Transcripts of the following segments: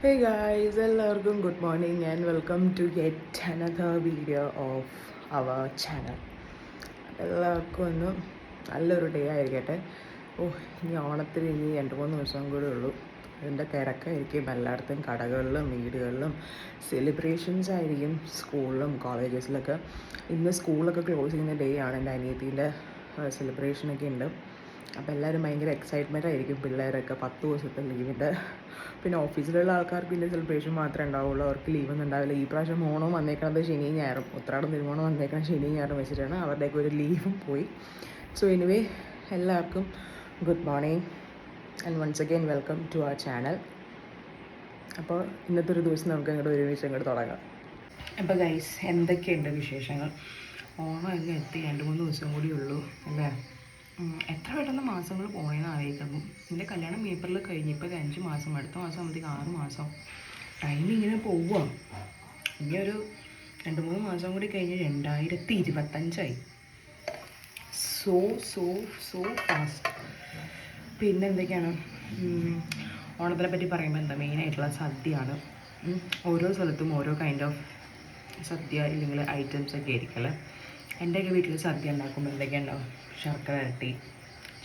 Hey guys, എല്ലാവർക്കും good morning and welcome to get another video of our channel. എല്ലാവർക്കും ഒന്ന് നല്ലൊരു day ആയിരിക്കട്ടെ. ഇനി ഓണത്തിന് ഇനി 2-3 ദിവസം കൂടെ ഉള്ളൂ. അതിൻ്റെ തിരക്കായിരിക്കും എല്ലായിടത്തും, കടകളിലും വീടുകളിലും സെലിബ്രേഷൻസ് ആയിരിക്കും, സ്കൂളിലും കോളേജസിലൊക്കെ. ഇന്ന് സ്കൂളൊക്കെ ക്ലോസ് ചെയ്യുന്ന ഡേ ആണ്. എൻ്റെ അനിയത്തീൻ്റെ സെലിബ്രേഷനൊക്കെ ഉണ്ട്. അപ്പോൾ എല്ലാവരും ഭയങ്കര എക്സൈറ്റ്മെൻ്റ് ആയിരിക്കും. പിള്ളേരൊക്കെ 10 ദിവസത്തെ ലീവിൻ്റെ. പിന്നെ ഓഫീസിലുള്ള ആൾക്കാർക്ക് പിന്നെ സെലിബ്രേഷൻ മാത്രമേ ഉണ്ടാവുള്ളൂ, അവർക്ക് ലീവൊന്നും ഉണ്ടാവില്ല. ഈ പ്രാവശ്യം ഓണം വന്നേക്കുന്നത് ശനിയും ഞായറും, ഉത്രാടം തിരുവോണം വന്നേക്കുന്നത് ശനിയും ഞായറും വെച്ചിട്ടാണ്. അവരുടെയൊക്കെ ഒരു ലീവും പോയി. സോ എനിവേ, എല്ലാവർക്കും good morning and once again welcome to our channel. അപ്പോൾ ഇന്നത്തെ ഒരു ദിവസം നമുക്ക് അങ്ങോട്ട് ഒരുമിച്ച് അങ്ങോട്ട് തുടങ്ങാം. അപ്പോൾ ഗൈസ്, എന്തൊക്കെയുണ്ട് വിശേഷങ്ങൾ? ഓണം എല്ലാം എത്തി, 2-3 ദിവസം കൂടി ഉള്ളൂ അല്ലേ? എത്ര പെട്ടെന്ന് മാസങ്ങൾ പോണേന്ന് ആലോചിക്കുമ്പോൾ. എൻ്റെ കല്യാണം ഏപ്രിൽ കഴിഞ്ഞ് ഇപ്പോൾ 5 മാസം, അടുത്ത മാസം ആകുമ്പോഴത്തേക്ക് 6 മാസം. ടൈം ഇങ്ങനെ പോവുക. ഇനി ഒരു 2-3 മാസം കൂടി കഴിഞ്ഞ് 2025 സോ സോ സോ ഫാസ്റ്റ്. പിന്നെ എന്തൊക്കെയാണ് ഓണത്തിനെ പറ്റി പറയുമ്പോൾ എന്താ, മെയിനായിട്ടുള്ള സദ്യയാണ്. ഓരോ സ്ഥലത്തും ഓരോ കൈൻഡ് ഓഫ് സദ്യ ഇല്ലെങ്കിൽ ഐറ്റംസ് ഒക്കെ ആയിരിക്കും അല്ലേ. എൻ്റെയൊക്കെ വീട്ടിൽ സദ്യ ഉണ്ടാക്കുമ്പോൾ എന്തൊക്കെയുണ്ടാവും? ശർക്കര വരട്ടി,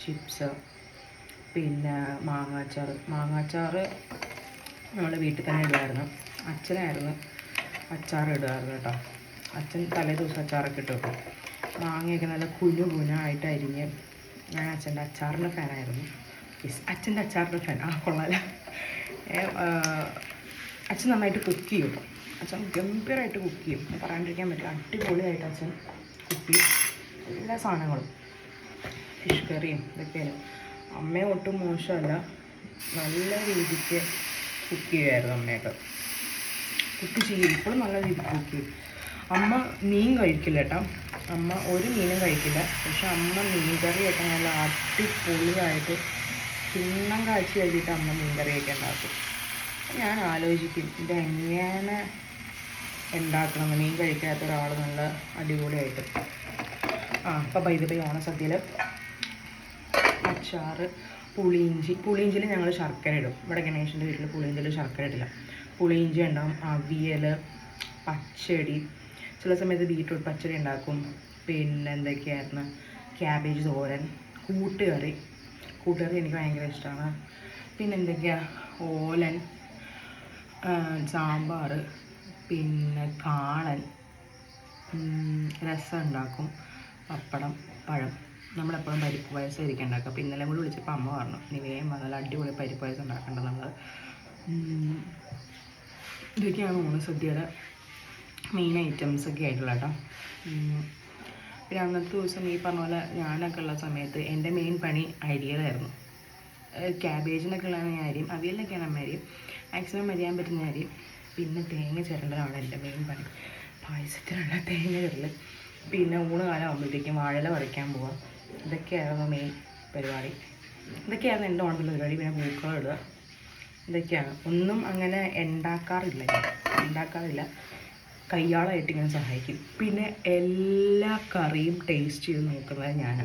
ചിപ്സ്, പിന്നെ മാങ്ങാച്ചാറ് നമ്മുടെ വീട്ടിൽ തന്നെ ഇടുമായിരുന്നു. അച്ഛനായിരുന്നു അച്ചാർ ഇടുമായിരുന്നു കേട്ടോ. അച്ഛൻ തലേ ദിവസം അച്ചാറൊക്കെ ഇട്ട് വെക്കും. മാങ്ങയൊക്കെ നല്ല കുനായിട്ട് അരിഞ്ഞ്. ഞാൻ അച്ഛൻ്റെ അച്ചാറിൻ്റെ ഫാനായിരുന്നു. അച്ഛൻ്റെ അച്ചാറിൻ്റെ ഫാൻ. കൊള്ളാല. അച്ഛൻ നന്നായിട്ട് കുക്ക് ചെയ്യും. അച്ഛൻ ഗംഭീരമായിട്ട് കുക്ക് ചെയ്യും, പറയാണ്ടിരിക്കാൻ പറ്റില്ല. അടിപൊളിയായിട്ട് അച്ഛൻ കുക്ക് ചെയ്യും എല്ലാ സാധനങ്ങളും. ഫിഷ് കറിയും ഇതൊക്കെയാണ്. അമ്മയും ഒട്ടും മോശമല്ല, നല്ല രീതിക്ക് കുക്ക് ചെയ്യുമായിരുന്നു അമ്മയൊക്കെ. കുക്ക് ചെയ്യും, ഇപ്പോഴും നല്ല രീതിക്ക് കുക്ക് ചെയ്യും. അമ്മ മീൻ കഴിക്കില്ല കേട്ടോ. അമ്മ ഒരു മീനും കഴിക്കില്ല. പക്ഷെ അമ്മ മീൻ കറിയൊക്കെ നല്ല അടിപൊളിയായിട്ട് കിണ്ണം കാഴ്ച കഴിഞ്ഞിട്ട് അമ്മ മീൻ കറിയൊക്കെ ഉണ്ടാക്കും. ഞാൻ ആലോചിക്കും ഇതെങ്ങനെ ഉണ്ടാക്കണം, മീൻ കഴിക്കാത്ത ഒരാൾ നല്ല അടിപൊളിയായിട്ട്. അപ്പോൾ ബൈ ഓണസദ്യയിൽ അച്ചാറ്, പുളിയിഞ്ചിയിൽ ഞങ്ങൾ ശർക്കര ഇടും. ഇവിടെ ഗണേശൻ്റെ വീട്ടിൽ പുളിയിഞ്ചിയിൽ ശർക്കര ഇടില്ല. പുളിയിഞ്ചി ഉണ്ടാവും, അവിയൽ, പച്ചടി, ചില സമയത്ത് ബീറ്റ്റൂട്ട് പച്ചടി ഉണ്ടാക്കും. പിന്നെ എന്തൊക്കെയായിരുന്നു, ക്യാബേജ് തോരൻ, കൂട്ടുകറി എനിക്ക് ഭയങ്കര ഇഷ്ടമാണ്. പിന്നെ എന്തൊക്കെയാണ്, ഓലൻ, സാമ്പാർ, പിന്നെ കാളൻ, രസം ഉണ്ടാക്കും, പപ്പടം, പഴം. നമ്മളെപ്പോഴും പരിപ്പ് പായസമായിരിക്കും ഉണ്ടാക്കുക. അപ്പോൾ ഇന്നലെ കൂടി വിളിച്ചപ്പോൾ അമ്മ പറഞ്ഞു നീ വേഗം നല്ല അടിപൊളി പരിപ്പ് പായസം ഉണ്ടാക്കേണ്ടത് നമ്മൾ. ഇതൊക്കെയാണ് ഓണസദ്യയുടെ മെയിൻ ഐറ്റംസൊക്കെ ആയിട്ടുള്ള കേട്ടോ. പിന്നെ അന്നത്തെ ദിവസം ഈ പറഞ്ഞ പോലെ ഞാനൊക്കെ ഉള്ള സമയത്ത് എൻ്റെ മെയിൻ പണി അരിയലായിരുന്നു. ക്യാബേജിനൊക്കെ ഉള്ള അരിയും, അവിയലിനൊക്കെയാണ് അമ്മ അരിയും, മാക്സിമം അരിയാൻ പറ്റുന്ന അരിയും. പിന്നെ തേങ്ങ ചിരണ്ടലാണ് എൻ്റെ മെയിൻ പണി. പായസത്തിനുള്ള തേങ്ങ ചിരൽ. പിന്നെ ഊണ് കാലം ആകുമ്പോഴത്തേക്കും വാഴയില പറിക്കാൻ പോവാം. ഇതൊക്കെയായിരുന്നു മെയിൻ പരിപാടി. ഇതൊക്കെയായിരുന്നു എൻ്റെ ഓണത്തിൻ്റെ പരിപാടി. പിന്നെ പൂക്കളം ഇടുക, ഇതൊക്കെയാണ്. ഒന്നും അങ്ങനെ ഉണ്ടാക്കാറില്ല. കയ്യാളായിട്ട് ഇങ്ങനെ സഹായിക്കും. പിന്നെ എല്ലാ കറിയും ടേസ്റ്റ് ചെയ്ത് നോക്കുന്നത് ഞാൻ.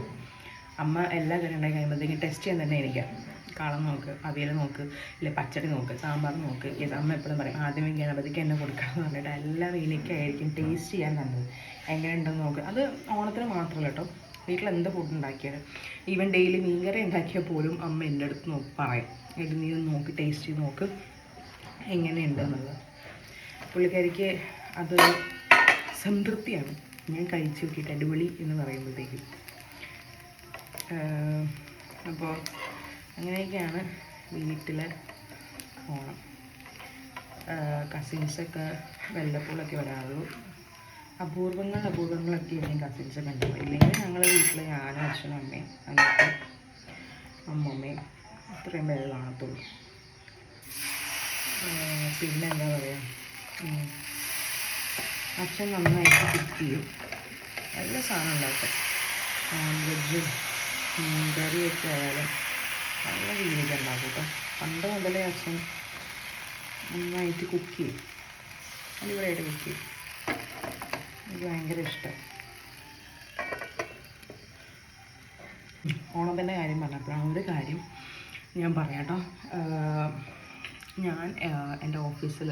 അമ്മ എല്ലാ കറിയും ഉണ്ടാക്കി കഴിയുമ്പോഴത്തേക്കും ടെസ്റ്റ് ചെയ്യാൻ തന്നെ എനിക്കാണ്. കാളം നോക്ക്, അവിയൽ നോക്ക്, ഇല്ല പച്ചടി നോക്ക്, സാമ്പാർ നോക്ക്. അമ്മ എപ്പോഴും പറയും ആദ്യമേ ഗണപതിക്ക് എന്നെ കൊടുക്കാമെന്ന് പറഞ്ഞിട്ട് എല്ലാം എനിക്കായിരിക്കും ടേസ്റ്റ് ചെയ്യാൻ തന്നത്. എങ്ങനെ ഉണ്ടെന്ന് നോക്ക്. അത് ഓണത്തിന് മാത്രമല്ല കേട്ടോ, വീട്ടിൽ എന്ത് ഫുഡ് ഉണ്ടാക്കിയാലും, ഈവൻ ഡെയിലി മീൻകറി ഉണ്ടാക്കിയാൽ പോലും അമ്മ എൻ്റെ അടുത്ത് പറയും ഇത് നീ ഒന്ന് നോക്കി ടേസ്റ്റ് ചെയ്ത് നോക്ക് എങ്ങനെയുണ്ടെന്നുള്ളത്. പുള്ളിക്കാരിക്ക് അത് സംതൃപ്തിയാണ്. ഞാൻ കഴിച്ച് നോക്കിയിട്ട് അടിപൊളി എന്ന് പറയുമ്പോഴത്തേക്കും. അപ്പോൾ അങ്ങനെയൊക്കെയാണ് വീട്ടിലെ ഓണം. കസിൻസൊക്കെ വല്ലപ്പോഴൊക്കെ വരാറുള്ളൂ. അപൂർവങ്ങളൊക്കെ ഇല്ലെങ്കിൽ കസിൻസൊക്കെ ഉണ്ടാവും. ഇല്ലെങ്കിൽ ഞങ്ങളുടെ വീട്ടിൽ ഞാനും അച്ഛനും അമ്മയും അന്നത്തെ അമ്മമ്മയും ഇത്രയും പേര് കാണത്തുള്ളൂ. പിന്നെ എന്താ പറയുക, അച്ഛൻ നന്നായിട്ട് കുക്ക് ചെയ്യും, എല്ലാ സാധനം ഉണ്ടാക്കും. നോൺ വെജും കറിയൊക്കെ ആയാലും നല്ല രീതിക്ക് ഉണ്ടാക്കും കേട്ടോ. പണ്ട് മുതലേ അച്ഛൻ നന്നായിട്ട് കുക്ക് ചെയ്യും, അടിപൊളിയായിട്ട് കുക്ക് ചെയ്യും. എനിക്ക് ഭയങ്കര ഇഷ്ടം. ഓണത്തിൻ്റെ കാര്യം പറഞ്ഞപ്പോഴാണ് ഒരു കാര്യം ഞാൻ പറയാം കേട്ടോ. ഞാൻ എൻ്റെ ഓഫീസിൽ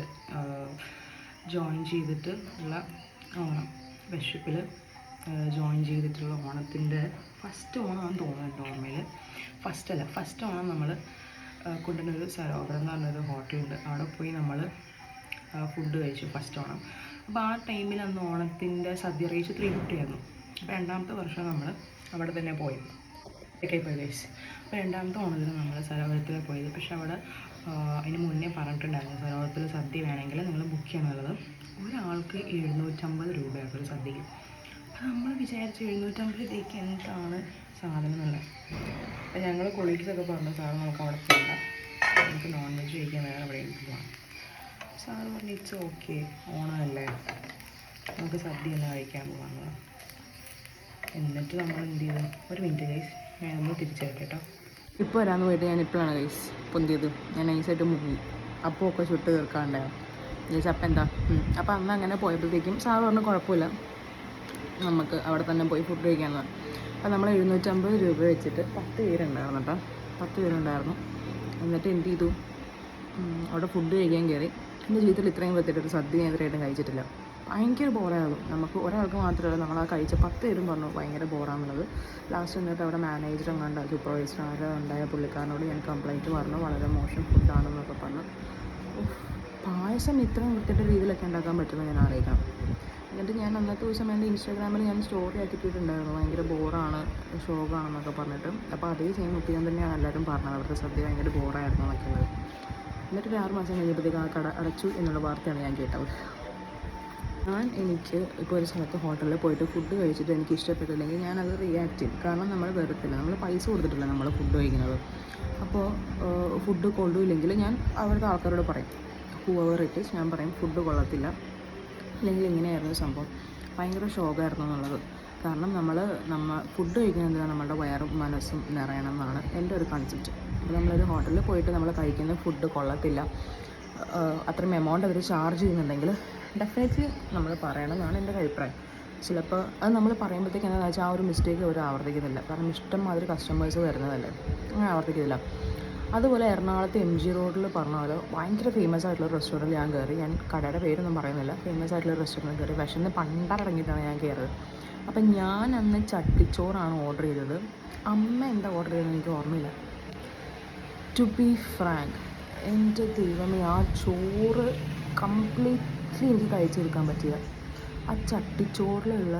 ജോയിൻ ചെയ്തിട്ട് ഉള്ള ഓണം വിഷുപ്പിൽ ജോയിൻ ചെയ്തിട്ടുള്ള ഓണത്തിൻ്റെ ഫസ്റ്റ് ഓണമാണെന്ന് തോന്നുന്നുണ്ട് ഓർമ്മയിൽ. ഫസ്റ്റ് ഓണം നമ്മൾ കൊണ്ടുവന്നൊരു സരോവരം എന്ന് പറഞ്ഞൊരു ഹോട്ടലുണ്ട്. അവിടെ പോയി നമ്മൾ ഫുഡ് കഴിച്ചു ഫസ്റ്റ് ഓണം. അപ്പോൾ ആ ടൈമിൽ അന്ന് ഓണത്തിൻ്റെ സദ്യ റേറ്റ് 350 ആയിരുന്നു. അപ്പോൾ രണ്ടാമത്തെ വർഷം നമ്മൾ അവിടെ തന്നെ പോയി ഗൈസ്. അപ്പോൾ രണ്ടാമത്തെ ഓണത്തിന് നമ്മൾ സരോവരത്തിൽ പോയത്. പക്ഷെ അവിടെ അതിന് മുന്നേ പറഞ്ഞിട്ടുണ്ടായിരുന്നു സരോവരത്തിൽ സദ്യ വേണമെങ്കിൽ നിങ്ങൾ ബുക്ക് ചെയ്യണമെന്നുള്ളത്. ഒരാൾക്ക് 750 രൂപയാണ് ഒരു സദ്യക്ക്. അപ്പോൾ നമ്മൾ വിചാരിച്ചു 750 രൂപയ്ക്ക് എന്താണ് സാധനം എന്നുള്ളത്. അപ്പോൾ ഞങ്ങൾ കൊളീഗ്സൊക്കെ പറഞ്ഞു സാറ് നമുക്ക് അവിടെ പോകണ്ട, നമുക്ക് നോൺ വെജ് കഴിക്കാൻ വേറെ എവിടെയെങ്കിലും പോകാം. സാറ് പറഞ്ഞു ഇറ്റ്സ് ഓക്കെ, ഓണമല്ലേ, നമുക്ക് സദ്യ തന്നെ കഴിക്കാൻ പോകാമെന്ന്. എന്നിട്ട് നമ്മൾ എന്ത് ചെയ്തു, ഒരു മിനിറ്റ് ഗൈസ് ഞാനൊന്ന് തിരിച്ചെടുക്കാം കേട്ടോ. ഇപ്പോൾ വരാമെന്ന് പോയിട്ട് ഞാൻ ഇപ്പോഴാണ് ഗൈസ് പൊന്തിയത്. ഞാൻ നൈസായിട്ട് മുങ്ങി, അപ്പോൾ ഒക്കെ ചുട്ട് തീർക്കാണ്ടായോ ഗൈസ്. അപ്പം എന്താ, അപ്പോൾ അന്ന് അങ്ങനെ പോയപ്പോഴത്തേക്കും സാറ് പറഞ്ഞു കുഴപ്പമില്ല, നമുക്ക് അവിടെ തന്നെ പോയി ഫുഡ് കഴിക്കാമെന്ന് പറഞ്ഞു. അപ്പോൾ നമ്മൾ 750 രൂപ വെച്ചിട്ട് 10 പേരുണ്ടായിരുന്നു കേട്ടോ, 10 പേരുണ്ടായിരുന്നു. എന്നിട്ട് എന്ത് ചെയ്തു, അവിടെ ഫുഡ് കഴിക്കാൻ കയറി. എൻ്റെ ജീവിതത്തിൽ ഇത്രയും വെത്തിട്ടൊരു സദ്യ ഞാൻ ഇതുവരെയായിട്ടും കഴിച്ചിട്ടില്ല. ഭയങ്കര ബോറായിരുന്നു. നമുക്ക് ഒരാൾക്ക് മാത്രമല്ല, നമ്മൾ ആ കഴിച്ച 10 പേരും പറഞ്ഞു ഭയങ്കര ബോറാണെന്നുള്ളത്. ലാസ്റ്റ് എന്നിട്ട് അവിടെ മാനേജറും കണ്ട സൂപ്പർവൈസർ ആരോ ഉണ്ടായ പുള്ളിക്കാരനോട് ഞാൻ കംപ്ലൈൻറ്റ് പറഞ്ഞു, വളരെ മോശം ഫുഡാണെന്നൊക്കെ പറഞ്ഞു. പായസം ഇത്രയും വൃത്തിയുടെ രീതിയിലൊക്കെ ഉണ്ടാക്കാൻ പറ്റുമെന്ന് ഞാൻ അറിയിക്കണം. എന്നിട്ട് ഞാൻ അന്നത്തെ ദിവസം എൻ്റെ ഇൻസ്റ്റാഗ്രാമിൽ ഞാൻ സ്റ്റോറി ആക്കിയിട്ടുണ്ടായിരുന്നു, ഭയങ്കര ബോറാണ് ഷോക്കാണെന്നൊക്കെ പറഞ്ഞിട്ട്. അപ്പോൾ അതേ സെയിം ഒപ്പീനിയൻ തന്നെയാണ് എല്ലാവരും പറഞ്ഞത്, അവിടുത്തെ സദ്യ ഭയങ്കര ബോറായിരുന്നു എന്നൊക്കെയുള്ളത്. എന്നിട്ട് ഒരു 6 മാസം കഴിഞ്ഞപ്പോഴത്തേക്ക് ആ കട അടച്ചു എന്നുള്ള വാർത്തയാണ് ഞാൻ കേട്ടത്. എനിക്ക് ഇപ്പോൾ ഒരു സ്ഥലത്ത് ഹോട്ടലിൽ പോയിട്ട് ഫുഡ് കഴിച്ചിട്ട് എനിക്ക് ഇഷ്ടപ്പെട്ടില്ലെങ്കിൽ ഞാനത് റിയാക്ട് ചെയ്യും. കാരണം നമ്മൾ വെറുത്തില്ല, നമ്മൾ പൈസ കൊടുത്തിട്ടില്ല നമ്മൾ ഫുഡ് കഴിക്കുന്നത്. അപ്പോൾ ഫുഡ് കൊള്ളില്ലെങ്കിൽ ഞാൻ അവിടുത്തെ ആൾക്കാരോട് പറയും, ഹൂവർ ഇറ്റ് ഈസ്, ഞാൻ പറയും ഫുഡ് കൊള്ളത്തില്ല, അല്ലെങ്കിൽ ഇങ്ങനെയായിരുന്നു സംഭവം, ഭയങ്കര ഷോക്കായിരുന്നു എന്നുള്ളത്. കാരണം നമ്മൾ ഫുഡ് കഴിക്കുന്നത് നമ്മളുടെ വയറും മനസ്സും നിറയണം എന്നാണ് എൻ്റെ ഒരു കൺസെപ്റ്റ്. അപ്പോൾ നമ്മളൊരു ഹോട്ടലിൽ പോയിട്ട് നമ്മൾ കഴിക്കുന്ന ഫുഡ് കൊള്ളത്തില്ല, അത്രയും എമൗണ്ട് അവർ ചാർജ് ചെയ്യുന്നുണ്ടെങ്കിൽ ഡെഫിനറ്റ്ലി നമ്മൾ പറയണം എന്നാണ് എൻ്റെ ഒരു അഭിപ്രായം. ചിലപ്പോൾ അത് നമ്മൾ പറയുമ്പോഴത്തേക്ക് എന്താണെന്ന് വെച്ചാൽ ആ ഒരു മിസ്റ്റേക്ക് അവർ ആവർത്തിക്കുന്നില്ല. കാരണം ഇഷ്ടം മാതിരി കസ്റ്റമേഴ്സ് വരുന്നതല്ലേ, അങ്ങനെ ആവർത്തിക്കുന്നില്ല. അതുപോലെ എറണാകുളത്ത് MG റോഡിൽ പറഞ്ഞ പോലെ ഭയങ്കര ഫേമസ് ആയിട്ടുള്ള റെസ്റ്റോറൻറ്റ് ഞാൻ കയറി. ഞാൻ കടയുടെ പേരൊന്നും പറയുന്നില്ല, ഫേമസ് ആയിട്ടുള്ള റെസ്റ്റോറൻറ്റ് കയറി. വിശന്ന് പണ്ടറങ്ങിയിട്ടാണ് ഞാൻ കയറിയത്. അപ്പം ഞാൻ അന്ന് ചട്ടിച്ചോറാണ് ഓർഡർ ചെയ്തത്. അമ്മ എന്താ ഓർഡർ ചെയ്തതെന്ന് എനിക്ക് ഓർമ്മയില്ല. ടു ബി ഫ്രാങ്ക്, എൻ്റെ ദൈവമേ, ആ ചോറ് കംപ്ലീറ്റ്ലി എനിക്ക് കഴിച്ചെടുക്കാൻ പറ്റില്ല. ആ ചട്ടിച്ചോറിലുള്ള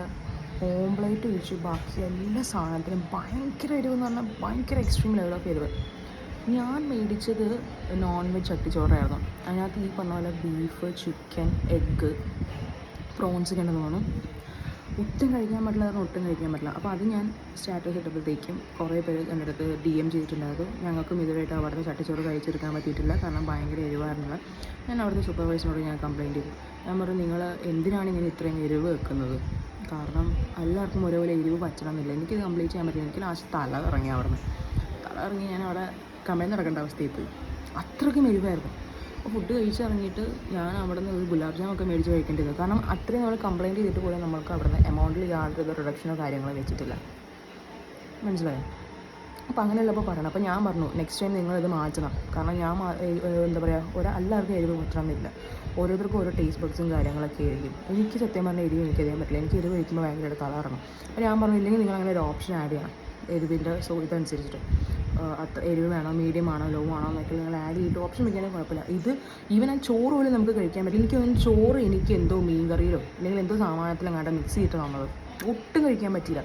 ഓംപ്ലേറ്റ് ഒഴിച്ച് ബാക്കി എല്ലാ സാധനത്തിനും ഭയങ്കര എരിവെന്ന് പറഞ്ഞാൽ ഭയങ്കര എക്സ്ട്രീം ലെവലൊക്കെ എരിവ്. ഞാൻ മേടിച്ചത് നോൺ വെജ് ചട്ടിച്ചോറായിരുന്നു. അതിനകത്ത് ഈ പറഞ്ഞ പോലെ ബീഫ്, ചിക്കൻ, എഗ്ഗ്, പ്രോൺസൊക്കെ ഉണ്ടെന്ന് തോന്നുന്നു. ഒട്ടും കഴിക്കാൻ പറ്റില്ല, ഒട്ടും കഴിക്കാൻ പറ്റില്ല. അപ്പോൾ അത് ഞാൻ സ്റ്റാറ്റസ് ഇട്ടപ്പോഴത്തേക്കും കുറേ പേര് എൻ്റെ അടുത്ത് DM ചെയ്തിട്ടുണ്ടായിരുന്നു, ഞങ്ങൾക്കും ഇതുവരെയായിട്ട് അവിടുത്തെ ചട്ടിച്ചോറ് കഴിച്ചെടുക്കാൻ പറ്റിയിട്ടില്ല, കാരണം ഭയങ്കര എരിവായിരുന്നത്. ഞാൻ അവിടുത്തെ സൂപ്പർവൈസറിനോട് ഞാൻ കംപ്ലയിൻറ്റ് ചെയ്തു. ഞാൻ പറഞ്ഞു, നിങ്ങൾ എന്തിനാണ് ഇങ്ങനെ ഇത്രയും എരിവ് വെക്കുന്നത്? കാരണം എല്ലാവർക്കും ഒരേപോലെ എരിവ് പറ്റണമെന്നില്ല. എനിക്കിത് കംപ്ലീറ്റ് ചെയ്യാൻ പറ്റില്ല. എനിക്ക് ലാസ്റ്റ് തല ഇറങ്ങി. തല ഇറങ്ങി ഞാൻ അവിടെ കമയിൽ നടക്കേണ്ട അവസ്ഥയിൽ പോയി. അത്രയ്ക്കും എരിവായിരുന്നു. അപ്പോൾ ഫുഡ് കഴിച്ചിറങ്ങിയിട്ട് ഞാൻ അവിടെ നിന്ന് ഒരു ഗുലാബ് ജാമൊക്കെ മേടിച്ച് കഴിക്കേണ്ടത്. കാരണം അത്രയും നമ്മൾ കംപ്ലയിൻറ്റ് ചെയ്തിട്ട് പോലും നമ്മൾക്ക് അവിടെ നിന്ന് എമൗണ്ടിൽ യാതൊരു റിഡക്ഷനോ കാര്യങ്ങളോ വെച്ചിട്ടില്ല. മനസ്സിലായോ? അപ്പോൾ അങ്ങനെയുള്ളപ്പോൾ പറയണം. അപ്പോൾ ഞാൻ പറഞ്ഞു, നെക്സ്റ്റ് ടൈം നിങ്ങളിത് മാറ്റണം. കാരണം ഞാൻ എന്താ പറയുക, എല്ലാവർക്കും എരിവ് പറ്റണമെന്നില്ല. ഓരോരുത്തർക്കും ഓരോ ടേസ്റ്റ് ബഡ്സും കാര്യങ്ങളൊക്കെ ആയിരിക്കും. എനിക്ക് സത്യം പറഞ്ഞാൽ എരിവ് എനിക്ക് അറിയാൻ പറ്റില്ല. എനിക്ക് എരിവ് കഴിക്കുമ്പോൾ ഭയങ്കരമായിട്ട് തല ഇറങ്ങും. അപ്പോൾ ഞാൻ പറഞ്ഞു, ഇല്ലെങ്കിൽ നിങ്ങൾ അങ്ങനെ ഒരു ഓപ്ഷൻ ആഡ് ചെയ്യണം എരിവിൻ്റെ. സോ ഇതനുസരിച്ചിട്ട് അത്ര എരിവ് വേണോ, മീഡിയം ആണോ, ലോ ആണോ എന്നൊക്കെ നിങ്ങൾ ആഡ് ചെയ്തിട്ട് ഓപ്ഷൻ വയ്ക്കാനേ കുഴപ്പമില്ല. ഇത് ഈവൻ ആ ചോറ് പോലും നമുക്ക് കഴിക്കാൻ പറ്റില്ല. എനിക്ക് തോന്നുന്നു ചോറ് എനിക്ക് എന്തോ മീൻ കറിയിലോ അല്ലെങ്കിൽ എന്തോ സാമാനത്തിലും കണ്ട മിക്സ് ചെയ്തിട്ട് തന്നത്, ഒട്ടും കഴിക്കാൻ പറ്റില്ല.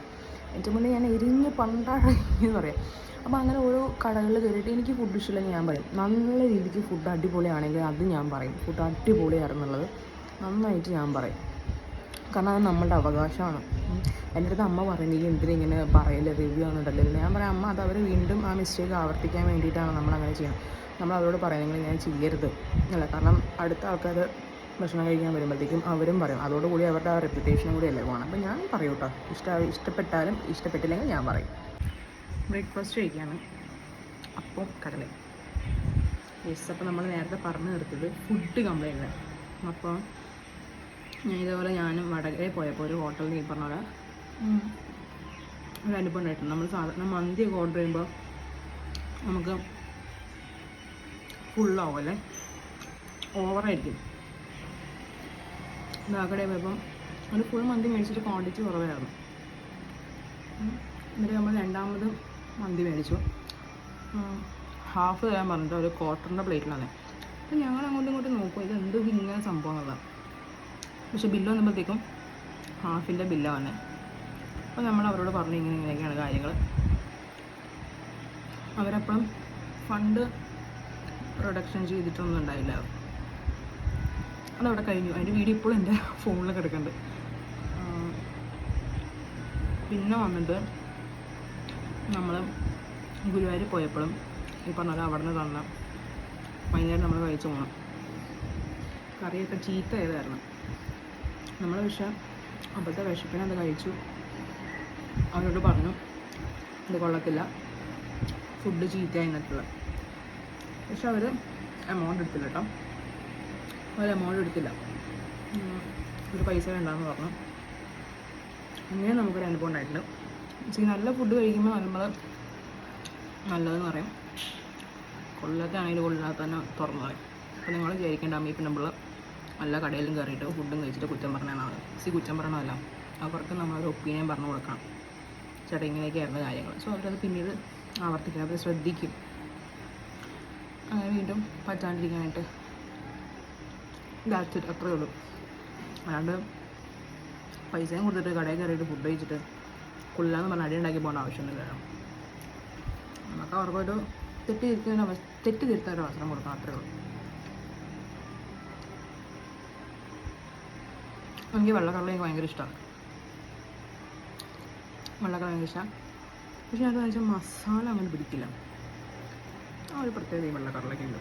എൻ്റെ മുന്നേ ഞാൻ എരിഞ്ഞ് പണ്ടാണെന്ന് പറയാം. അപ്പോൾ അങ്ങനെ ഓരോ കടകളിൽ കയറിയിട്ട് എനിക്ക് ഫുഡ് ഇഷ്ടമില്ലെങ്കിൽ ഞാൻ പറയും, നല്ല രീതിക്ക് ഫുഡ് അടിപൊളിയാണെങ്കിൽ അത് ഞാൻ പറയും, ഫുഡ് അടിപൊളിയാണെന്നുള്ളത് നന്നായിട്ട് ഞാൻ പറയും. കാരണം അത് നമ്മളുടെ അവകാശമാണ്. എൻ്റെ അടുത്ത് അമ്മ പറയും, നീ എന്തിനിങ്ങനെ പറയില്ല, റിവ്യൂ ഒന്നുണ്ടല്ലോ. ഞാൻ പറയാം, അമ്മ അത് അവർ വീണ്ടും ആ മിസ്റ്റേക്ക് ആവർത്തിക്കാൻ വേണ്ടിയിട്ടാണ് നമ്മളങ്ങനെ ചെയ്യണം. നമ്മൾ അവരോട് പറയുന്നത് ഞാൻ ചെയ്യരുത് അല്ല. കാരണം അടുത്ത ആൾക്കാർ ഭക്ഷണം കഴിക്കാൻ വരുമ്പോഴത്തേക്കും അവരും പറയും, അതോടുകൂടി അവരുടെ ആ റെപ്യൂട്ടേഷനും കൂടി അല്ലേ പോകണം. അപ്പോൾ ഞാൻ പറയും കേട്ടോ, ഇഷ്ടപ്പെട്ടാലും ഇഷ്ടപ്പെട്ടില്ലെങ്കിൽ ഞാൻ പറയും. ബ്രേക്ക്ഫാസ്റ്റ് കഴിക്കാണ് അപ്പം കടല. യെസ്, അപ്പോൾ നമ്മൾ നേരത്തെ പറഞ്ഞു നിർത്തിയത് ഫുഡ് കംപ്ലൈൻറ്റ്. അപ്പോൾ ഇതേപോലെ ഞാനും വടകരയിൽ പോയപ്പോൾ ഒരു ഹോട്ടലിൽ ഈ പറഞ്ഞ പോലെ ഒരു അനുഭവം ഉണ്ടായിട്ടുണ്ട്. നമ്മൾ സാധാരണ മന്തിയൊക്കെ ഓർഡർ ചെയ്യുമ്പോൾ നമുക്ക് ഫുള്ളാവും അല്ലേ. ഓവറായിരിക്കും. ബാക്കടെ പോയപ്പം ഒരു ഫുൾ മന്തി മേടിച്ചിട്ട് ക്വാണ്ടിറ്റി കുറവായിരുന്നു. എന്നിട്ട് നമ്മൾ രണ്ടാമത് മന്തി മേടിച്ചു. ഹാഫ് തരാൻ പറഞ്ഞിട്ട് ഒരു ക്വാർട്ടറിൻ്റെ പ്ലേറ്റിലാണ്. അപ്പോൾ ഞങ്ങൾ അങ്ങോട്ടും ഇങ്ങോട്ടും നോക്കും ഇത് എന്ത് ഇങ്ങനെ സംഭവം എന്നുള്ളത്. പക്ഷെ ബില്ല് വന്നപ്പോഴത്തേക്കും ഹാഫിൻ്റെ ബില്ലാണ് വന്നത്. അപ്പോൾ നമ്മൾ അവരോട് പറഞ്ഞു ഇങ്ങനെയൊക്കെയാണ് കാര്യങ്ങൾ. അവരപ്പം ഫണ്ട് റിഡക്ഷൻ ചെയ്തിട്ടൊന്നും ഉണ്ടായില്ല. അതവിടെ കഴിഞ്ഞു. അതിൻ്റെ വീഡിയോ ഇപ്പോഴും എൻ്റെ ഫോണിൽ കിടക്കുന്നുണ്ട്. പിന്നെ വന്നിട്ട് നമ്മൾ ഗുരുവായൂർ പോയപ്പോഴും ഈ പറഞ്ഞത് അവിടെ നിന്ന് തന്ന വൈകുന്നേരം നമ്മൾ കഴിച്ചു പോകണം. കറിയൊക്കെ ചീത്ത ചെയ്തായിരുന്നു. നമ്മൾ പക്ഷേ അപ്പോഴത്തെ വിശപ്പിനെ അത് കഴിച്ചു. അവരോട് പറഞ്ഞു ഇത് കൊള്ളത്തില്ല, ഫുഡ് ചീത്തയായി എന്നിട്ടുള്ള. പക്ഷെ അവർ എമൗണ്ട് എടുത്തില്ല കേട്ടോ. അവർ എമൗണ്ട് എടുത്തില്ല, ഒരു പൈസ വേണ്ടാന്ന് പറഞ്ഞു. അങ്ങനെ നമുക്കൊരു അനുഭവം ഉണ്ടായിട്ടുണ്ട്. പക്ഷേ നല്ല ഫുഡ് കഴിക്കുമ്പോൾ നമ്മൾ നല്ലതെന്ന് പറയും, കൊള്ളത്താണെങ്കിൽ കൊള്ളാത്ത തന്നെ തുറന്നു പറയും. അപ്പോൾ നിങ്ങൾ വിചാരിക്കേണ്ട അമ്മ ഇപ്പം നമ്മൾ എല്ലാ കടയിലും കയറിയിട്ട് ഫുഡും കഴിച്ചിട്ട് കുറ്റം പറഞ്ഞാണ്. കുറ്റം പറയണമല്ല, അവർക്ക് നമ്മളൊരു ഒപ്പീനിയൻ പറഞ്ഞു കൊടുക്കണം. ചേട്ടാ ഇങ്ങനെയൊക്കെയായിരുന്നു കാര്യങ്ങൾ. സോ അവരത് പിന്നീട് ആവർത്തിക്കണം, അവർ ശ്രദ്ധിക്കും. അങ്ങനെ വീണ്ടും പറ്റാണ്ടിരിക്കാനായിട്ട് ദാറ്റ്സ് ഇറ്റ്, അത്രയേ ഉള്ളൂ. അല്ലാണ്ട് പൈസയും കൊടുത്തിട്ട് കടയിൽ കയറിയിട്ട് ഫുഡ് കഴിച്ചിട്ട് കൊല്ലാന്ന് പറഞ്ഞാൽ അടി ഉണ്ടാക്കി പോകേണ്ട ആവശ്യമൊന്നുമില്ല. നമുക്ക് അവർക്കൊരു തെറ്റ് തിരുത്താൻ ഒരു അവസരം കൊടുക്കണം, അത്രയേ ഉള്ളൂ. എനിക്ക് വെള്ളക്കടല എനിക്ക് ഭയങ്കര ഇഷ്ടമാണ്. വെള്ളക്കടല ഭയങ്കര ഇഷ്ടമാണ്. പക്ഷേ അതെന്ന് വെച്ചാൽ മസാല അങ്ങനെ പിടിക്കില്ല. ആ ഒരു പ്രത്യേകത ഈ വെള്ളക്കടലയ്ക്കുണ്ട്.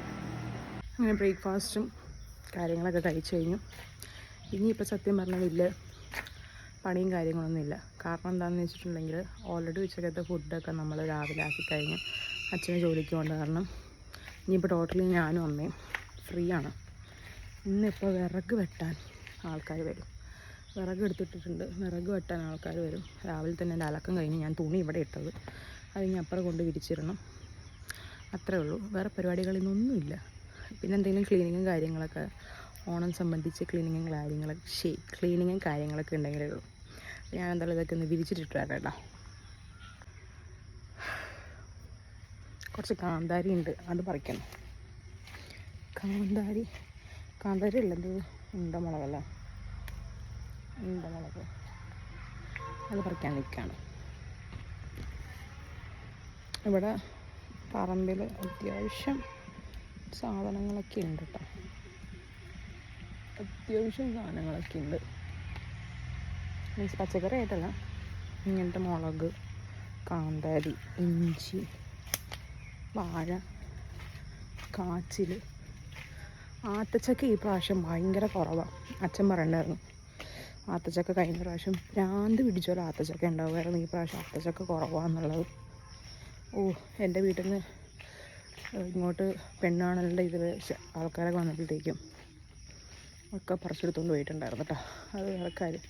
അങ്ങനെ ബ്രേക്ക്ഫാസ്റ്റും കാര്യങ്ങളൊക്കെ കഴിച്ചു കഴിഞ്ഞു. ഇനിയിപ്പോൾ സത്യം പറഞ്ഞാൽ വലിയ പണിയും കാര്യങ്ങളൊന്നുമില്ല. കാരണം എന്താണെന്ന് വെച്ചിട്ടുണ്ടെങ്കിൽ ഓൾറെഡി ഉച്ചക്കത്തെ ഫുഡൊക്കെ നമ്മൾ രാവിലെ ആക്കി കഴിഞ്ഞ് അച്ഛന് ജോലിക്ക് പോകേണ്ട കാരണം ഇനിയിപ്പോൾ ടോട്ടലി ഞാനും അമ്മയും ഫ്രീ ആണ്. ഇന്നിപ്പോൾ വിറക് വെട്ടാൻ ആൾക്കാർ വരും. വിറക് എടുത്തിട്ടിട്ടുണ്ട്, വിറക് വെട്ടാൻ ആൾക്കാർ വരും. രാവിലെ തന്നെ എൻ്റെ അലക്കം കഴിഞ്ഞ് ഞാൻ തുണി ഇവിടെ ഇട്ടത് അത് ഇനി അപ്പുറം കൊണ്ട് വിരിച്ചിടണം. അത്രേ ഉള്ളൂ, വേറെ പരിപാടികളൊന്നുമില്ല. പിന്നെ എന്തെങ്കിലും ക്ലീനിങ്ങും കാര്യങ്ങളൊക്കെ ഓണം സംബന്ധിച്ച് ക്ലീനിങ്ങും കാര്യങ്ങളൊക്കെ ഉണ്ടെങ്കിലേ ഉള്ളൂ. ഞാൻ എന്തായാലും ഇതൊക്കെ ഒന്ന് വിരിച്ചിട്ടിട്ട് വരാം കേട്ടോ. കുറച്ച് കാന്താരി ഉണ്ട്, അത് പറിക്കണം. കാന്താരി ഉള്ളത് ഉണ്ടമുളകല്ല, ഉണ്ടമുളക് അത് പറിക്കാൻ നിൽക്കുകയാണ്. ഇവിടെ പറമ്പിൽ അത്യാവശ്യം സാധനങ്ങളൊക്കെ ഉണ്ട് കേട്ടോ. അത്യാവശ്യം സാധനങ്ങളൊക്കെ ഉണ്ട്. മീൻസ് പച്ചക്കറി ആയിട്ടല്ല, ഇങ്ങനത്തെ മുളക്, കാന്താരി, ഇഞ്ചി, വാഴ, കാച്ചിൽ. ആത്തച്ചക്ക ഈ പ്രാവശ്യം ഭയങ്കര കുറവാണ്. അച്ഛൻ പറയണ്ടായിരുന്നു ആത്തച്ചക്ക കഴിഞ്ഞ പ്രാവശ്യം ഭ്രാന്ത് പിടിച്ചോലെ ആത്തച്ചക്ക ഉണ്ടാവുമായിരുന്നു. ഈ പ്രാവശ്യം ആത്തച്ചക്ക കുറവാന്നുള്ളത്. എൻ്റെ വീട്ടിൽ നിന്ന് ഇങ്ങോട്ട് പെണ്ണാണലിൻ്റെ ഇതിൽ ആൾക്കാരൊക്കെ വന്നപ്പോഴത്തേക്കും ഒക്കെ പറിച്ചെടുത്തുകൊണ്ട് പോയിട്ടുണ്ടായിരുന്നു കേട്ടോ. അത് വേറെ കാര്യം.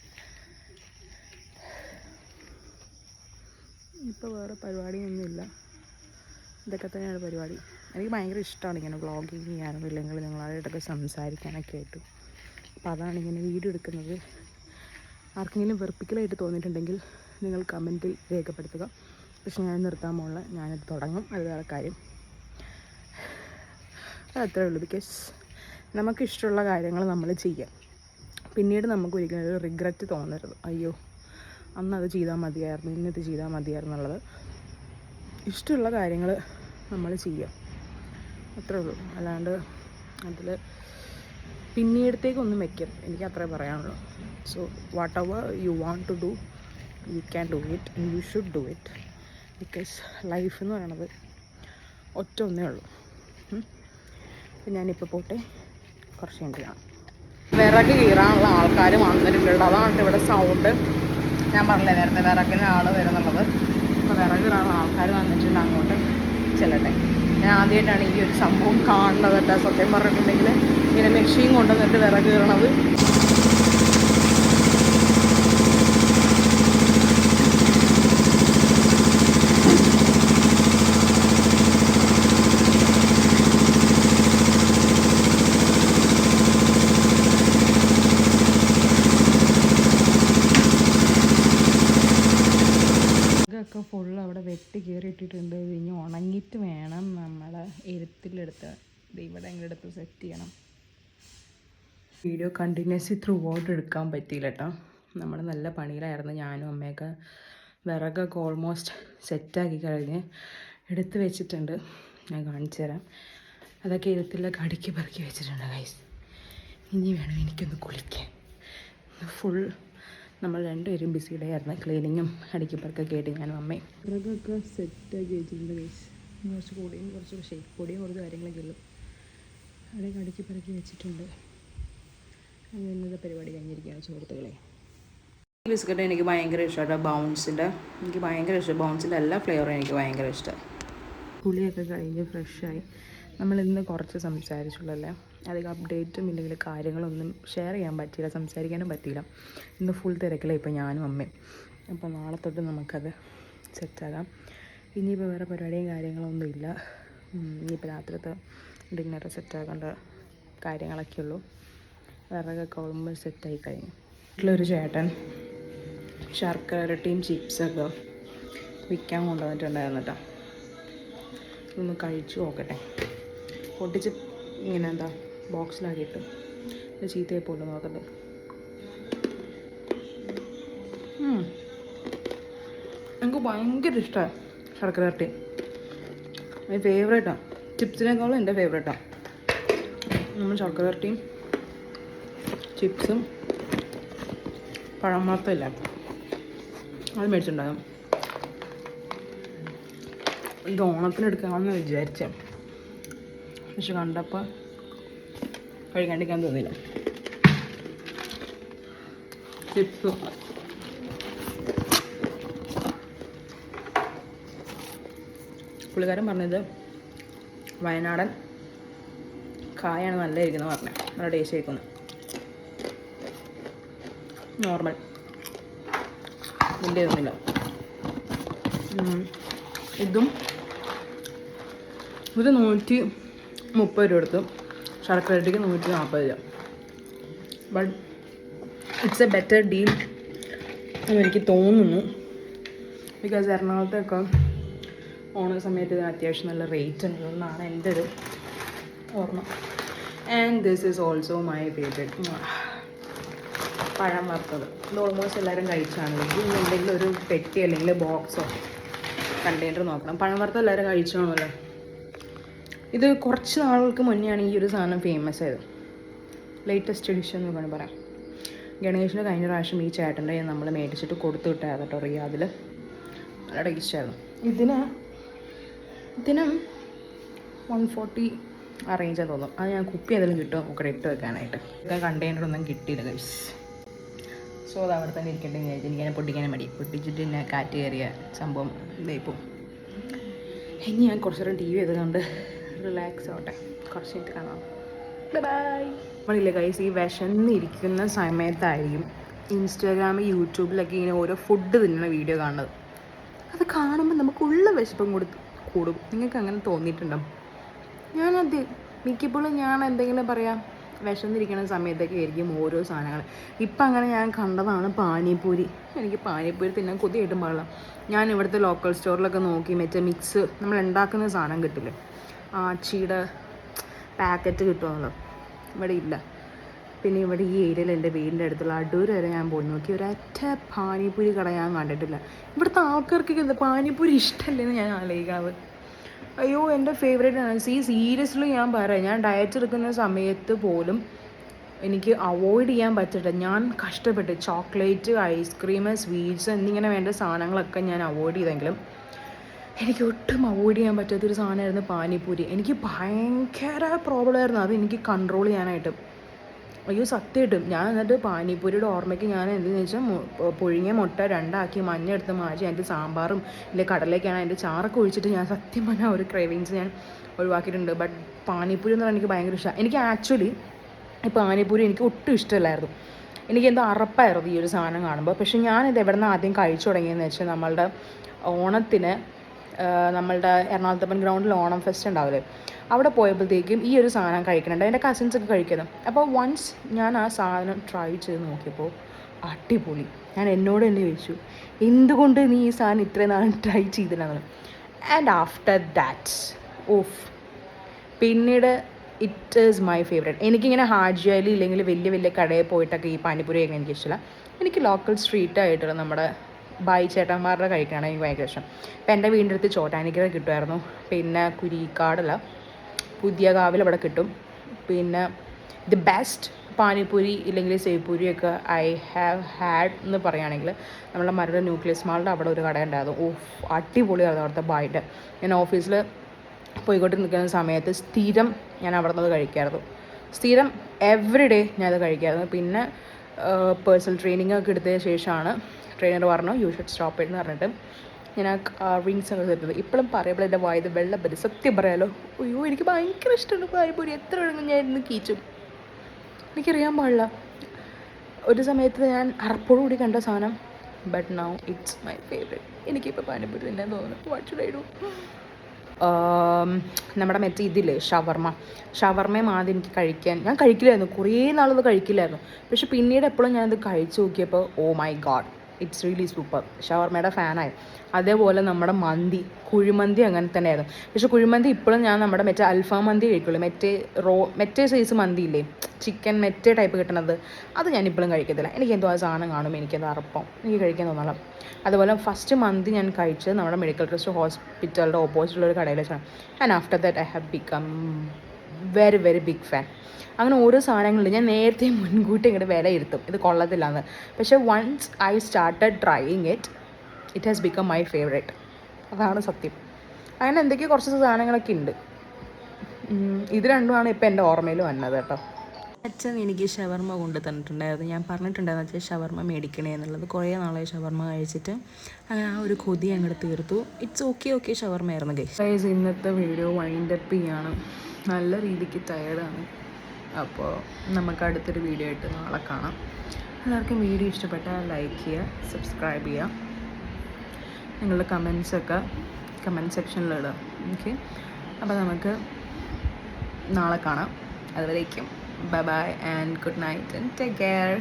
ഇപ്പോൾ വേറെ പരിപാടിയൊന്നുമില്ല, ഇതൊക്കെ തന്നെയാണ് പരിപാടി. എനിക്ക് ഭയങ്കര ഇഷ്ടമാണ് ഇങ്ങനെ വ്ളോഗിങ് ചെയ്യാനും ഇല്ലെങ്കിൽ നിങ്ങളായിട്ടൊക്കെ സംസാരിക്കാനൊക്കെ ആയിട്ട്. അപ്പോൾ അതാണ് ഇങ്ങനെ വീഡിയോ എടുക്കുന്നത്. ആർക്കെങ്കിലും വെറുപ്പിക്കലായിട്ട് തോന്നിയിട്ടുണ്ടെങ്കിൽ നിങ്ങൾ കമൻറ്റിൽ രേഖപ്പെടുത്തുക. പക്ഷെ ഞാൻ നിർത്താൻ പോകുന്നില്ല, ഞാനത് തുടങ്ങും, അത് വേറെ കാര്യം. അതത്രേ ഉള്ളൂ. ബിക്കോസ് നമുക്കിഷ്ടമുള്ള കാര്യങ്ങൾ നമ്മൾ ചെയ്യാം. പിന്നീട് നമുക്ക് ഒരിക്കലും ഒരു റിഗ്രറ്റ് തോന്നരുത്, അയ്യോ അന്നത് ചെയ്താൽ മതിയായിരുന്നു, ഇന്നത് ചെയ്താൽ മതിയായിരുന്നു എന്നുള്ളത്. ഇഷ്ടമുള്ള കാര്യങ്ങൾ നമ്മൾ ചെയ്യാം, അത്രേ ഉള്ളൂ. അല്ലാണ്ട് അതിൽ പിന്നീടത്തേക്കൊന്നും വയ്ക്കരുത്, എനിക്ക് അത്രേ പറയാനുള്ളൂ. So whatever you want to do you can do it and you should do it. Because life എന്ന് പറയണത് ഒറ്റ ഒന്നേ ഉള്ളൂ. അപ്പം ഞാനിപ്പോൾ പോട്ടെ, കുറച്ച് കഴിഞ്ഞ് കാണാം. വിറക് കീറാനുള്ള ആൾക്കാർ വന്നിട്ടുണ്ട്, അതാണ് ഇവിടെ സൗണ്ട്. ഞാൻ പറഞ്ഞില്ലേ നേരത്തെ വിറകിന് ആൾ വരുന്നുള്ളത്. അപ്പോൾ വിറക് കീറാനുള്ള ആൾക്കാർ വന്നിട്ടുണ്ട്, അങ്ങോട്ട് ചെല്ലട്ടെ. ഞാൻ ആദ്യമായിട്ടാണ് ഈ ഒരു സംഭവം കാണുന്നത് കേട്ടോ. സത്യം പറഞ്ഞിട്ടുണ്ടെങ്കിൽ ഇങ്ങനെ മെഷീൻ കൊണ്ടുവന്നിട്ട് വിറക് കീറണത് ഇനി ഉണങ്ങിയിട്ട് വേണം നമ്മൾ എഴുത്തിലെടുത്ത് ഇവിടെ എങ്ങനെടുത്ത് സെറ്റ് ചെയ്യണം. വീഡിയോ കണ്ടിന്യൂസ്ലി ത്രൂ ഔട്ട് എടുക്കാൻ പറ്റിയില്ല കേട്ടോ. നമ്മൾ നല്ല പണിയിലായിരുന്നു. ഞാനും അമ്മയൊക്കെ വിറകൊക്കെ ഓൾമോസ്റ്റ് സെറ്റാക്കി കഴിഞ്ഞ് എടുത്ത് വെച്ചിട്ടുണ്ട്. ഞാൻ കാണിച്ചു തരാം. അതൊക്കെ എഴുത്തിലൊക്കെ അടുക്കി പെറുക്കി വെച്ചിട്ടുണ്ട് ഗൈസ്. ഇനി വേണം എനിക്കൊന്ന് കുളിക്കാൻ. ഫുൾ നമ്മൾ രണ്ടുപേരും ബിസി ഡേ ആയിരുന്നു. ക്ലീനിങ്ങും അടുക്കിപ്പറക്കൊക്കെ ആയിട്ട് ഞാനും അമ്മയും വിറകൊക്കെ സെറ്റാക്കി വെച്ചിട്ടുണ്ട് ഗൈസ്. കുറച്ച് പൊടിയും കുറച്ച് ഷേക്ക് പൊടിയും കുറച്ച് കാര്യങ്ങളൊക്കെ ഉള്ളു. അവിടെയൊക്കെ അടുക്കി പെറുക്കി വെച്ചിട്ടുണ്ട്. അങ്ങനത്തെ പരിപാടി കഴിഞ്ഞിരിക്കുകയാണ് സുഹൃത്തുക്കളെ. ഈ ബിസ്ക്കറ്റ് എനിക്ക് ഭയങ്കര ഇഷ്ടമാണ്. ബൗൺസിൻ്റെ എനിക്ക് ഭയങ്കര ഇഷ്ടം. ബൗൺസിൻ്റെ എല്ലാ ഫ്ലേവറും എനിക്ക് ഭയങ്കര ഇഷ്ടമാണ്. കുളിയൊക്കെ കഴിഞ്ഞ് ഫ്രഷായി. നമ്മളിന്ന് കുറച്ച് സംസാരിച്ചുള്ളല്ലേ, അധികം അപ്ഡേറ്റും ഇല്ലെങ്കിൽ കാര്യങ്ങളൊന്നും ഷെയർ ചെയ്യാൻ പറ്റിയില്ല, സംസാരിക്കാനും പറ്റിയില്ല. ഇന്ന് ഫുൾ തിരക്കില്ല ഇപ്പോൾ ഞാനും അമ്മയും. അപ്പോൾ നാളെ തൊട്ട് നമുക്കത് സെറ്റാകാം. ഇനിയിപ്പോൾ വേറെ പരിപാടിയും കാര്യങ്ങളൊന്നും ഇല്ല. ഇനിയിപ്പോൾ രാത്രിത്തെ ഡിന്നർ സെറ്റാക്കേണ്ട കാര്യങ്ങളൊക്കെ ഉള്ളൂ. വിറകൊക്കെ ഓൾമോസ്റ്റ് സെറ്റായി കഴിഞ്ഞു. വീട്ടിലൊരു ചേട്ടൻ ശർക്കരട്ടിയും ചിപ്സൊക്കെ വിൽക്കാൻ കൊണ്ടുവന്നിട്ടുണ്ടായിരുന്നു കേട്ടോ. ഒന്ന് കഴിച്ചു നോക്കട്ടെ. പൊട്ടിച്ച് ഇങ്ങനെ എന്താ ബോക്സിലാക്കിയിട്ട് ചീത്തയെ പോലെ നോക്കട്ടെ. എനിക്ക് ഭയങ്കര ഇഷ്ടമാണ് ശർക്കര വരട്ടി. എൻ്റെ ഫേവറേറ്റാണ്. ചിപ്സിനേക്കാളും എൻ്റെ ഫേവറേറ്റാണ്. നമ്മൾ ശർക്കര വരട്ടിയും ചിപ്സും പഴം മാത്രമില്ല അത് മേടിച്ചിട്ടുണ്ടാകും. ഇത് ഓണത്തിന് എടുക്കാമെന്ന് വിചാരിച്ച, പക്ഷെ കണ്ടപ്പോൾ കഴിക്കാണ്ടിരിക്കാൻ തോന്നിയില്ല. ചിപ്സും പുള്ളിക്കാരൻ പറഞ്ഞത് വയനാടൻ കായാണ് നല്ലതായിരിക്കുന്നത് പറഞ്ഞത്. നല്ല ടേസ്റ്റ് ആയിരിക്കുന്നു. നോർമൽ വലിയ ഒന്നുമില്ല. ഇതും ഇത് 130 രൂപ എടുത്തു. ശർക്കരട്ടിക്ക് 140 രൂപ. But it's A better deal എന്ന് എനിക്ക് തോന്നുന്നു. ബിക്കോസ് എറണാകുളത്തൊക്കെ ഓണ സമയത്ത് ഇതിന് അത്യാവശ്യം നല്ല റേറ്റ് ഉണ്ടെന്നാണ് എൻ്റെ ഒരു ഓർമ്മ. And this is also my favourite പഴം വറുത്തത്. ഇത് ഓൾമോസ്റ്റ് എല്ലാവരും കഴിച്ചാണ്. ഇതിന് എന്തെങ്കിലും ഒരു പെട്ടി അല്ലെങ്കിൽ ബോക്സോ കണ്ടെയ്നർ നോക്കണം. പഴം വറുത്തത് എല്ലാവരും കഴിച്ചാണല്ലോ. ഇത് കുറച്ച് നാളുകൾക്ക് മുന്നെയാണ് ഈ ഒരു സാധനം ഫേമസ് ആയത്. ലേറ്റസ്റ്റ് എഡിഷൻ എന്ന് വേണം പറയാം. ഗണേഷിന് കഴിഞ്ഞ പ്രാവശ്യം ഈ ചേട്ടൻ്റെ നമ്മൾ മേടിച്ചിട്ട് കൊടുത്തു വിട്ടായിരുന്നു കേട്ടോ റിയാദിൽ. നല്ല ടേസ്റ്റായിരുന്നു. ഇതിന് 140 ആ റേഞ്ചാണ് തോന്നും. അത് ഞാൻ കുപ്പി എന്തെങ്കിലും കിട്ടുമോ നോക്കട്ടെ ഇട്ട് വെക്കാനായിട്ട്. കണ്ടെയ്നറൊന്നും കിട്ടിയില്ല ഗൈസ്. സോ അത് അവിടെ തന്നെ ഇരിക്കട്ടെ വിചാരിച്ചു. എനിക്കതിനെ പൊട്ടിക്കാനും മടി. പൊട്ടിച്ചിട്ട് പിന്നെ കാറ്റ് കയറിയ സംഭവം ഇതായിപ്പോൾ. ഇനി ഞാൻ കുറച്ച് നേരം TV ചെയ്തുകൊണ്ട് റിലാക്സ് ആവട്ടെ. കുറച്ച് കഴിഞ്ഞിട്ട് കാണാം. ബൈ. നമ്മളില്ലേ ഗൈസ്, ഈ വിശന്നിരിക്കുന്ന സമയത്തായിരിക്കും ഇൻസ്റ്റാഗ്രാമിൽ യൂട്യൂബിലൊക്കെ ഇങ്ങനെ ഓരോ ഫുഡ് തിന്നുന്ന വീഡിയോ കാണുന്നത്. അത് കാണുമ്പോൾ നമുക്കുള്ള വിശപ്പം കൂടും. നിങ്ങൾക്ക് അങ്ങനെ തോന്നിയിട്ടുണ്ടോ? ഞാനത് മിക്കപ്പോഴും ഞാൻ എന്തെങ്കിലും പറയാം വിശന്നിരിക്കുന്ന സമയത്തൊക്കെ ആയിരിക്കും ഓരോ സാധനങ്ങൾ. ഇപ്പം അങ്ങനെ ഞാൻ കണ്ടതാണ് പാനിപൂരി. എനിക്ക് പാനിപൂരി തിന്നാൻ കൊതിയായിട്ടും പാടില്ല. ഞാൻ ഇവിടുത്തെ ലോക്കൽ സ്റ്റോറിലൊക്കെ നോക്കി മറ്റേ മിക്സ് നമ്മൾ ഉണ്ടാക്കുന്ന സാധനം കിട്ടില്ലേ, ആച്ചിയുടെ പാക്കറ്റ് കിട്ടുമല്ലോ, ഇവിടെ ഇല്ല. പിന്നെ ഇവിടെ ഈ ഏരിയയിൽ എൻ്റെ വീടിൻ്റെ അടുത്തുള്ള അടൂർ വരെ ഞാൻ പോയി നോക്കി. ഒരൊറ്റ പാനിപൂരി കട ഞാൻ കണ്ടിട്ടില്ല. ഇവിടുത്തെ ആൾക്കാർക്കൊക്കെ എന്താ പാനിപൂരി ഇഷ്ടമല്ലേന്ന് ഞാൻ ആലോചിക്കാവ്. അയ്യോ എൻ്റെ ഫേവറേറ്റ് ആണ്. സീരിയസ്ലി ഞാൻ പറയാം, ഞാൻ ഡയറ്റ് എടുക്കുന്ന സമയത്ത് പോലും എനിക്ക് അവോയ്ഡ് ചെയ്യാൻ പറ്റില്ല. ഞാൻ കഷ്ടപ്പെട്ട് ചോക്ലേറ്റ്, ഐസ്ക്രീം, സ്വീറ്റ്സ് എന്നിങ്ങനെ വേണ്ട സാധനങ്ങളൊക്കെ ഞാൻ അവോയ്ഡ് ചെയ്തെങ്കിലും എനിക്ക് ഒട്ടും അവോയ്ഡ് ചെയ്യാൻ പറ്റാത്തൊരു സാധനമായിരുന്നു പാനിപൂരി. എനിക്ക് ഭയങ്കര പ്രോബ്ലമായിരുന്നു അത് എനിക്ക് കൺട്രോൾ ചെയ്യാനായിട്ട്. അയ്യോ സത്യമായിട്ടും ഞാൻ എന്നിട്ട് പാനിപൂരിയുടെ ഓർമ്മയ്ക്ക് ഞാൻ എന്തെന്ന് വെച്ചാൽ പുഴുങ്ങിയ മുട്ട 2 ആക്കി മഞ്ഞ എടുത്ത് മാറ്റി അതിൻ്റെ സാമ്പാറും ഇല്ലേ കടലേക്കാണ് അതിൻ്റെ ചാറൊക്കെ ഒഴിച്ചിട്ട് ഞാൻ സത്യം പറഞ്ഞാൽ ഒരു ക്രേവിങ്സ് ഞാൻ ഒഴിവാക്കിയിട്ടുണ്ട്. ബട്ട് പാനിപൂരി എന്ന് പറഞ്ഞാൽ എനിക്ക് ഭയങ്കര ഇഷ്ടമാണ്. എനിക്ക് ആക്ച്വലി ഈ പാനിപൂരി എനിക്ക് ഒട്ടും ഇഷ്ടമല്ലായിരുന്നു. എനിക്ക് എന്തോ അറപ്പായിരുന്നു ഈ ഒരു സാധനം കാണുമ്പോൾ. പക്ഷേ ഞാനിത് എവിടെ നിന്ന് ആദ്യം കഴിച്ചു തുടങ്ങിയെന്ന് വെച്ചാൽ നമ്മളുടെ ഓണത്തിന് നമ്മളുടെ എറണാകുളത്തപ്പൻ ഗ്രൗണ്ടിൽ ഓണം ഫെസ്റ്റ് ഉണ്ടാവില്ലേ, അവിടെ പോയപ്പോഴത്തേക്കും ഈ ഒരു സാധനം കഴിക്കുന്നുണ്ട്. എൻ്റെ കസിൻസൊക്കെ കഴിക്കുന്നത്. അപ്പോൾ വൺസ് ഞാൻ ആ സാധനം ട്രൈ ചെയ്ത് നോക്കിയപ്പോൾ അടിപൊളി. ഞാൻ എന്നോട് തന്നെ ചോദിച്ചു, എന്തുകൊണ്ട് നീ ഈ സാധനം ഇത്രയും നാളും ട്രൈ ചെയ്തില്ലെന്ന്. ആൻഡ് ആഫ്റ്റർ ദാറ്റ് ഓഫ് പിന്നീട് ഇറ്റ് ഈസ് മൈ ഫേവറേറ്റ്. എനിക്കിങ്ങനെ ഹാജിയായാലും ഇല്ലെങ്കിൽ വലിയ വലിയ കടയിൽ പോയിട്ടൊക്കെ ഈ പാനിപ്പൂരി കഴിക്കാൻ എനിക്കിഷ്ടമില്ല. എനിക്ക് ലോക്കൽ സ്ട്രീറ്റായിട്ടുള്ള നമ്മുടെ ബായി ചേട്ടന്മാരുടെ കഴിക്കാനാണ് എനിക്ക് ഭയങ്കര ഇഷ്ടം. ഇപ്പം എൻ്റെ വീടിൻ്റെ അടുത്ത് ചോട്ടാനിക്കര കിട്ടുമായിരുന്നു, പിന്നെ കുരിക്കാടല്ല പുതിയ കാവിൽ അവിടെ കിട്ടും. പിന്നെ ദി ബെസ്റ്റ് പാനിപ്പൂരി ഇല്ലെങ്കിൽ സേവ്പൂരിയൊക്കെ ഐ ഹാവ് ഹാഡ് എന്ന് പറയുകയാണെങ്കിൽ നമ്മളെ മരുടെ ന്യൂക്ലിയസ് മാളിൻ്റെ അവിടെ ഒരു കട ഉണ്ടായിരുന്നു. അടിപൊളിയായിരുന്നു അവിടുത്തെ ബായിട്ട്. ഞാൻ ഓഫീസിൽ പോയിക്കോട്ട് നിൽക്കുന്ന സമയത്ത് സ്ഥിരം ഞാൻ അവിടെ നിന്ന് കഴിക്കായിരുന്നു. സ്ഥിരം എവറി ഡേ ഞാനത് കഴിക്കായിരുന്നു. പിന്നെ പേഴ്സണൽ ട്രെയിനിങ് ഒക്കെ എടുത്തതിന് ശേഷമാണ് ട്രെയിനർ പറഞ്ഞു യു ഷുഡ് സ്റ്റോപ്പ് ഇറ്റ് എന്ന് പറഞ്ഞിട്ട് ഞാൻ ആ റിങ്സ് ഒക്കെ തരുന്നത്. ഇപ്പോഴും പറയുമ്പോൾ എൻ്റെ വായത് വെള്ളം പറ്റി. സത്യം പറയാലോ, അയ്യോ എനിക്ക് ഭയങ്കര ഇഷ്ടമാണ് പാനിപ്പൂരി. എത്ര വേണമെങ്കിലും ഞാൻ ഇന്ന് കീച്ചും. എനിക്കറിയാൻ പാടില്ല, ഒരു സമയത്ത് ഞാൻ അറപ്പോടുകൂടി കണ്ട സാധനം, but now it's my favourite. എനിക്കിപ്പോൾ പാനിപ്പൂരി തന്നെ തോന്നുന്നു. What should I do? നമ്മുടെ മറ്റേ ഇതില്ലേ ഷവർമയും ആദ്യം എനിക്ക് കഴിക്കാൻ ഞാൻ കഴിക്കില്ലായിരുന്നു, കുറേ നാളത് കഴിക്കില്ലായിരുന്നു. പക്ഷെ പിന്നീട് എപ്പോഴും ഞാനത് കഴിച്ചു നോക്കിയപ്പോൾ oh my God, it's really super. ഷവർമയുടെ ഫാനായി. അതേപോലെ നമ്മുടെ കുഴിമന്തി അങ്ങനെ തന്നെയായിരുന്നു. പക്ഷെ കുഴിമന്തി ഇപ്പോഴും ഞാൻ നമ്മുടെ മറ്റേ അൽഫാം മന്തി കഴിക്കുള്ളൂ. മറ്റേ സൈസ് മന്തി ഇല്ലേ, ചിക്കൻ മറ്റേ ടൈപ്പ് കിട്ടണത്, അത് ഞാൻ ഇപ്പോഴും കഴിക്കത്തില്ല. എനിക്ക് എന്തോ ആ സാധനം കാണുമ്പോൾ എനിക്കത് അറപ്പം, എനിക്ക് കഴിക്കാൻ തോന്നണം. അതുപോലെ ഫസ്റ്റ് മന്തി ഞാൻ കഴിച്ചത് നമ്മുടെ മെഡിക്കൽ ട്രസ്റ്റ് ഹോസ്പിറ്റലിൻ്റെ ഓപ്പോസിറ്റുള്ളൊരു കടയിൽ വെച്ചാണ്. And after that I have become very very big fan. അങ്ങനെ ഓരോ സാധനങ്ങളിൽ ഞാൻ നേരത്തെ മുൻകൂട്ടി ഇങ്ങോട്ട് വിലയിരുത്തും ഇത് കൊള്ളത്തില്ലാന്ന്. പക്ഷേ once I started trying it has become my favourite. അതാണ് സത്യം. അങ്ങനെ എന്തൊക്കെയോ കുറച്ച് സാധനങ്ങളൊക്കെ ഉണ്ട്. ഇത് രണ്ടുമാണ് ഇപ്പോൾ എൻ്റെ ഓർമ്മയിൽ വന്നത് കേട്ടോ. അച്ഛൻ എനിക്ക് ഷവർമ കൊണ്ട് തന്നിട്ടുണ്ടായിരുന്നു. ഞാൻ പറഞ്ഞിട്ടുണ്ടായിരുന്നു അച്ഛൻ ഷവർമ മേടിക്കണേ എന്നുള്ളത്. കുറേ നാളായി ഷവർമ കഴിച്ചിട്ട്. അങ്ങനെ ആ ഒരു കൊതി അങ്ങോട്ട് തീർത്തു. ഇറ്റ്സ് ഓക്കെ ഷവർമ ആയിരുന്നു ഗൈസ്. ഇന്നത്തെ വീഡിയോ വൈൻഡപ്പ് ചെയ്യാണ്. നല്ല രീതിക്ക് ടയേർഡാണ്. അപ്പോൾ നമുക്ക് അടുത്തൊരു വീഡിയോ ആയിട്ട് നാളെ കാണാം. എല്ലാവർക്കും വീഡിയോ ഇഷ്ടപ്പെട്ടാൽ ലൈക്ക് ചെയ്യുക, സബ്സ്ക്രൈബ് ചെയ്യുക, നിങ്ങളുടെ കമൻസൊക്കെ കമൻറ്റ് സെക്ഷനിലിടുക. ഓക്കെ, അപ്പോൾ നമുക്ക് നാളെ കാണാം. അതുവരേക്കും bye bye and good night and take care.